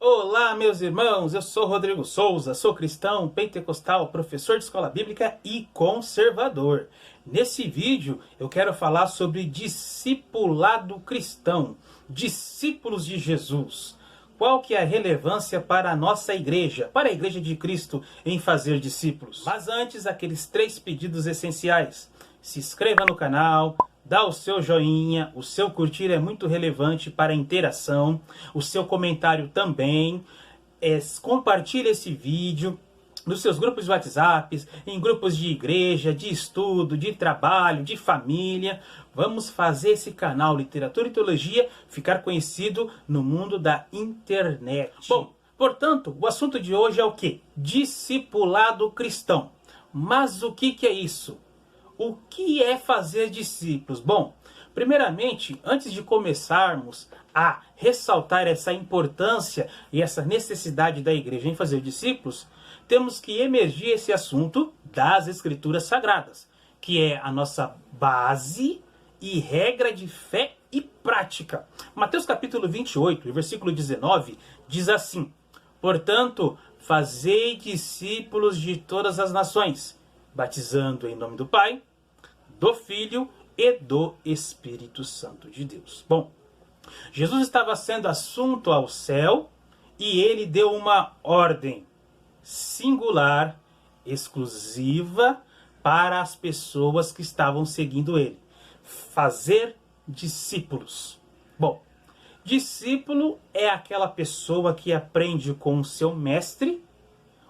Olá, meus irmãos, eu sou Rodrigo Souza, sou cristão, pentecostal, professor de escola bíblica e conservador. Nesse vídeo eu quero falar sobre discipulado cristão, discípulos de Jesus. Qual que é a relevância para a nossa igreja, para a igreja de Cristo em fazer discípulos? Mas antes, aqueles 3 pedidos essenciais. Se inscreva no canal, dá o seu joinha, o seu curtir é muito relevante para a interação, o seu comentário também, compartilhe esse vídeo nos seus grupos de WhatsApp, em grupos de igreja, de estudo, de trabalho, de família. Vamos fazer esse canal Literatura e Teologia ficar conhecido no mundo da internet. Bom, portanto, o assunto de hoje é o quê? Discipulado cristão. Mas o que é isso? O que é fazer discípulos? Bom, primeiramente, antes de começarmos a ressaltar essa importância e essa necessidade da igreja em fazer discípulos, temos que emergir esse assunto das Escrituras Sagradas, que é a nossa base e regra de fé e prática. Mateus capítulo 28, versículo 19, diz assim: portanto, fazei discípulos de todas as nações, batizando em nome do Pai, do Filho e do Espírito Santo de Deus. Bom, Jesus estava sendo assunto ao céu e ele deu uma ordem singular, exclusiva para as pessoas que estavam seguindo ele: fazer discípulos. Bom, discípulo é aquela pessoa que aprende com o seu mestre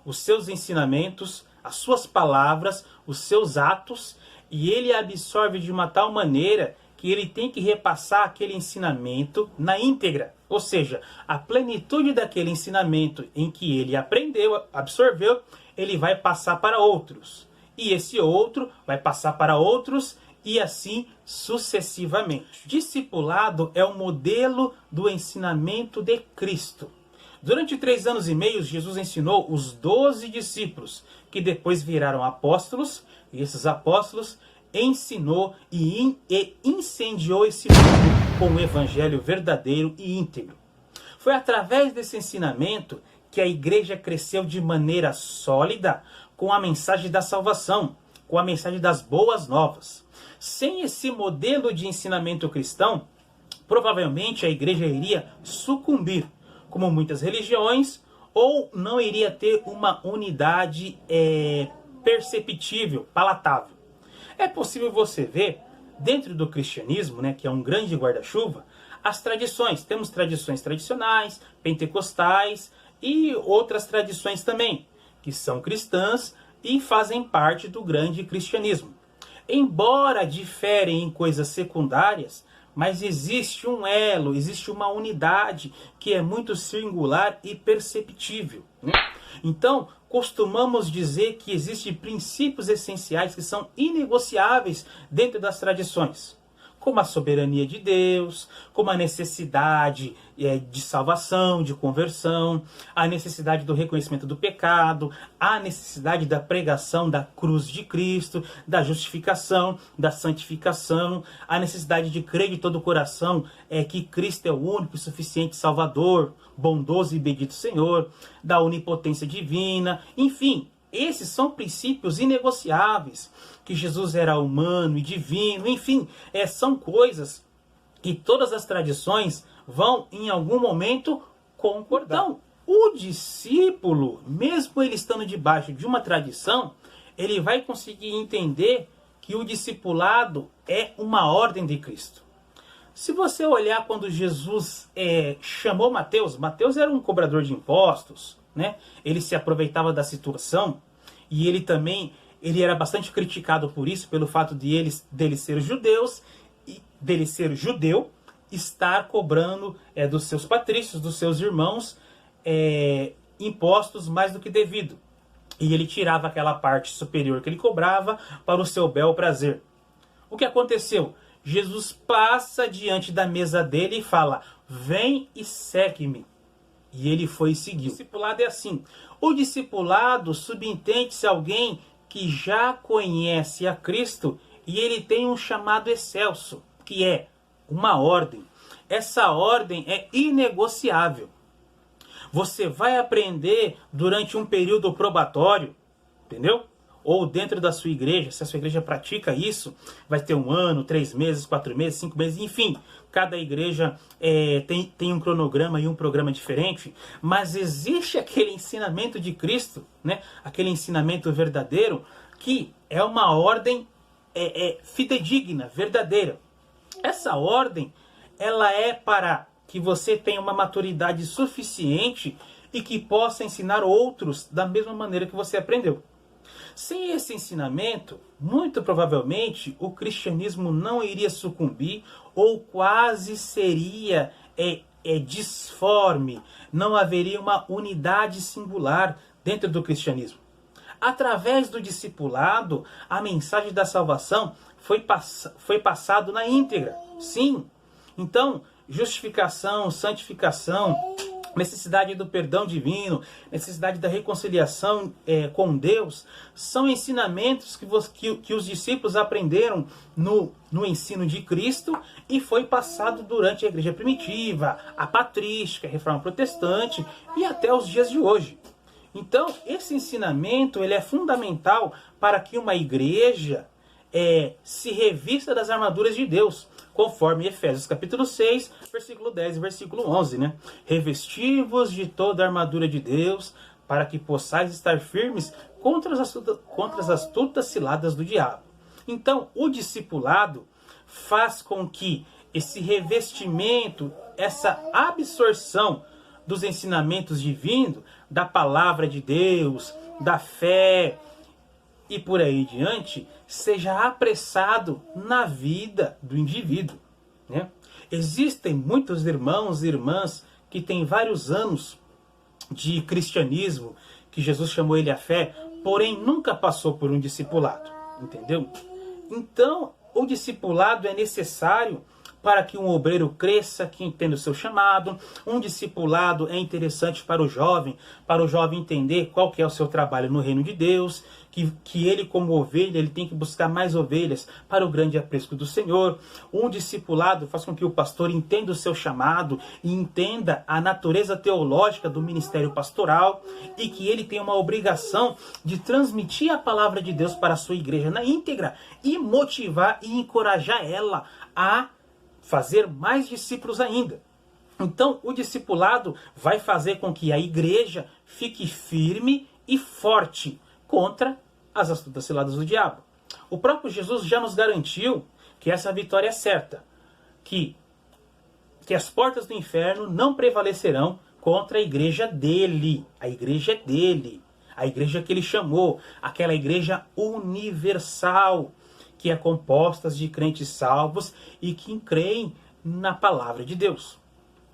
os seus ensinamentos, as suas palavras, os seus atos, e ele absorve de uma tal maneira que ele tem que repassar aquele ensinamento na íntegra. Ou seja, a plenitude daquele ensinamento em que ele aprendeu, absorveu, ele vai passar para outros. E esse outro vai passar para outros e assim sucessivamente. Discipulado é o modelo do ensinamento de Cristo. Durante 3 anos e meio, Jesus ensinou os 12 discípulos, que depois viraram apóstolos, e esses apóstolos ensinou e incendiou esse mundo com o evangelho verdadeiro e íntegro. Foi através desse ensinamento que a igreja cresceu de maneira sólida com a mensagem da salvação, com a mensagem das boas novas. Sem esse modelo de ensinamento cristão, provavelmente a igreja iria sucumbir, como muitas religiões, ou não iria ter uma unidade perceptível, palatável. É possível você ver, dentro do cristianismo, que é um grande guarda-chuva, as tradições. Temos tradições tradicionais, pentecostais e outras tradições também, que são cristãs e fazem parte do grande cristianismo. Embora diferem em coisas secundárias, mas existe um elo, existe uma unidade que é muito singular e perceptível. Então, costumamos dizer que existem princípios essenciais que são inegociáveis dentro das tradições, como a soberania de Deus, como a necessidade de salvação, de conversão, a necessidade do reconhecimento do pecado, a necessidade da pregação da cruz de Cristo, da justificação, da santificação, a necessidade de crer de todo o coração que Cristo é o único e suficiente Salvador, bondoso e bendito Senhor, da onipotência divina, enfim. Esses são princípios inegociáveis, que Jesus era humano e divino, enfim, são coisas que todas as tradições vão em algum momento concordar. Então, o discípulo, mesmo ele estando debaixo de uma tradição, ele vai conseguir entender que o discipulado é uma ordem de Cristo. Se você olhar quando Jesus chamou Mateus, Mateus era um cobrador de impostos, ele se aproveitava da situação e ele era bastante criticado por isso, pelo fato dele ser judeus e dele ser judeu, estar cobrando dos seus patrícios, dos seus irmãos, impostos mais do que devido. E ele tirava aquela parte superior que ele cobrava para o seu bel prazer. O que aconteceu? Jesus passa diante da mesa dele e fala: vem e segue-me. E ele foi e seguiu. O discipulado é assim. O discipulado subentende-se alguém que já conhece a Cristo e ele tem um chamado excelso, que é uma ordem. Essa ordem é inegociável. Você vai aprender durante um período probatório, entendeu? Ou dentro da sua igreja, se a sua igreja pratica isso, vai ter 1 ano, 3 meses, 4 meses, 5 meses, enfim. Cada igreja tem um cronograma e um programa diferente, mas existe aquele ensinamento de Cristo, né? Aquele ensinamento verdadeiro, que é uma ordem fidedigna, verdadeira. Essa ordem, ela é para que você tenha uma maturidade suficiente e que possa ensinar outros da mesma maneira que você aprendeu. Sem esse ensinamento, muito provavelmente o cristianismo não iria sucumbir ou quase seria disforme. Não haveria uma unidade singular dentro do cristianismo. Através do discipulado, a mensagem da salvação foi passado na íntegra. Sim. Então, justificação, santificação, necessidade do perdão divino, necessidade da reconciliação com Deus, são ensinamentos que os discípulos aprenderam no ensino de Cristo e foi passado durante a igreja primitiva, a patrística, a reforma protestante e até os dias de hoje. Então, esse ensinamento ele é fundamental para que uma igreja se revista das armaduras de Deus, conforme Efésios capítulo 6, versículo 10 e versículo 11, né? Revesti-vos de toda a armadura de Deus, para que possais estar firmes contra as astutas ciladas do diabo. Então, o discipulado faz com que esse revestimento, essa absorção dos ensinamentos divinos, da palavra de Deus, da fé e por aí diante, seja apressado na vida do indivíduo, né? Existem muitos irmãos e irmãs que têm vários anos de cristianismo, que Jesus chamou ele à fé, porém nunca passou por um discipulado, entendeu? Então, o discipulado é necessário para que um obreiro cresça, que entenda o seu chamado. Um discipulado é interessante para o jovem entender qual que é o seu trabalho no reino de Deus, que ele como ovelha, ele tem que buscar mais ovelhas para o grande aprisco do Senhor. Um discipulado faz com que o pastor entenda o seu chamado e entenda a natureza teológica do ministério pastoral e que ele tem uma obrigação de transmitir a palavra de Deus para a sua igreja na íntegra e motivar e encorajar ela a fazer mais discípulos ainda. Então, o discipulado vai fazer com que a igreja fique firme e forte contra as astutas ciladas do diabo. O próprio Jesus já nos garantiu que essa vitória é certa, que as portas do inferno não prevalecerão contra a igreja dele. A igreja é dele. A igreja que ele chamou, aquela igreja universal, que é composta de crentes salvos e que creem na palavra de Deus.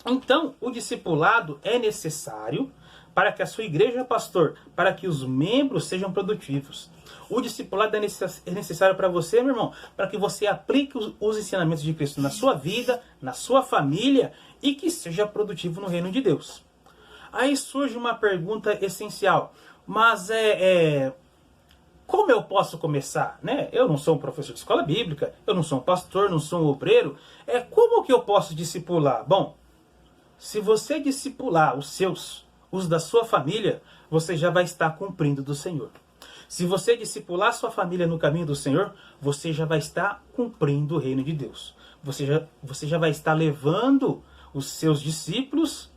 Então, o discipulado é necessário para que a sua igreja, pastor, para que os membros sejam produtivos. O discipulado é necessário para você, meu irmão, para que você aplique os ensinamentos de Cristo na sua vida, na sua família e que seja produtivo no reino de Deus. Aí surge uma pergunta essencial, mas como eu posso começar, né? Eu não sou um professor de escola bíblica, eu não sou um pastor, não sou um obreiro. Como que eu posso discipular? Bom, se você discipular os da sua família, você já vai estar cumprindo do Senhor. Se você discipular sua família no caminho do Senhor, você já vai estar cumprindo o reino de Deus. Você já vai estar levando os seus discípulos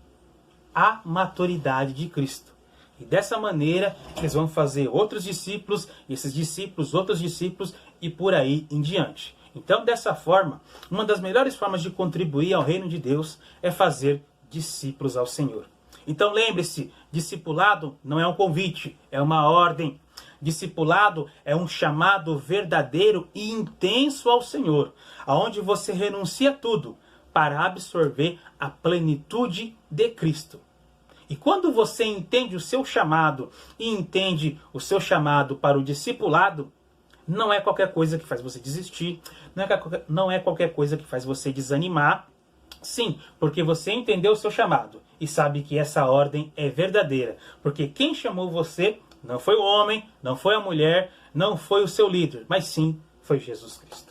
à maturidade de Cristo. E dessa maneira, eles vão fazer outros discípulos, esses discípulos, outros discípulos e por aí em diante. Então, dessa forma, uma das melhores formas de contribuir ao reino de Deus é fazer discípulos ao Senhor. Então, lembre-se, discipulado não é um convite, é uma ordem. Discipulado é um chamado verdadeiro e intenso ao Senhor, aonde você renuncia tudo para absorver a plenitude de Cristo. E quando você entende o seu chamado e entende o seu chamado para o discipulado, não é qualquer coisa que faz você desistir, não é qualquer coisa que faz você desanimar. Sim, porque você entendeu o seu chamado e sabe que essa ordem é verdadeira. Porque quem chamou você não foi o homem, não foi a mulher, não foi o seu líder, mas sim foi Jesus Cristo.